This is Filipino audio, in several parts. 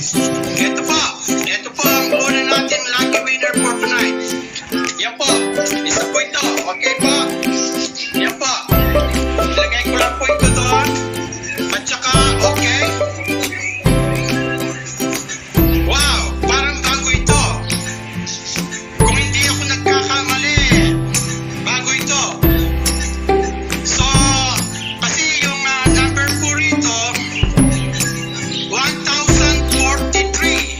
Ito po ang una natin lucky winner for tonight. Yan po, isa po ito. Okay po? Yan po. Ilagay ko lang po ito doon. At saka, okay. Wow, parang bago ito. Kung hindi ako nagkakamali, bago ito. So, kasi yung number po rito, 1,043.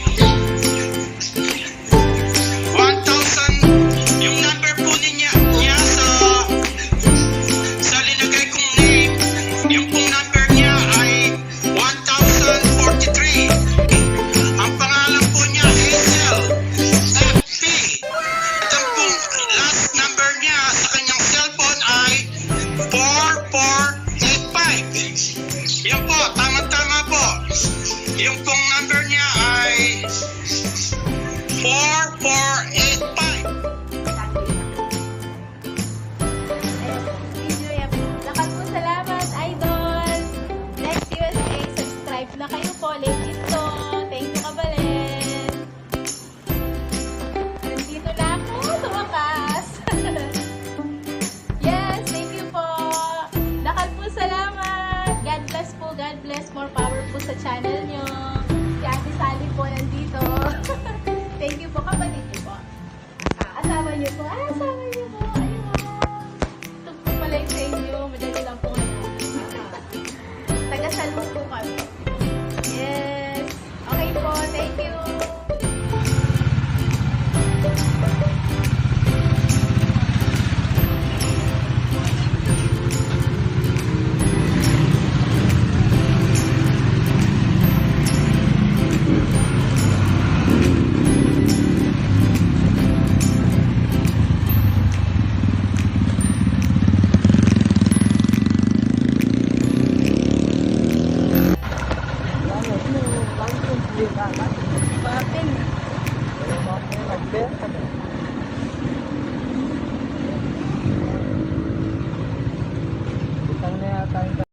1,000, yung number po niya sa linagay kong name, yung pong number niya ay 1,043. Ang pangalan po niya, Hazel FP. At ang pong last number niya sa kanyang cellphone ay 4485. Yan po, tama-tama po. Yung pong number niya ay 4485. Lakas po salamat, idol! DEXS USA, subscribe na kayo po. Late ito. Thank you, kabalen. Nandito na ako sa wakas. Yes, thank you po. Lakas po salamat. God bless po, God bless. More power po sa channel nyo. Si Ate Sally po nandito. Thank you po, kapatid niyo po. Asawa niyo po. Asawa niyo po. Ayun. Ito po pala yung sa inyo. Madali lang po ngayon. Taga-salud po kami. Yes. Okay po. Thank you. Bakit?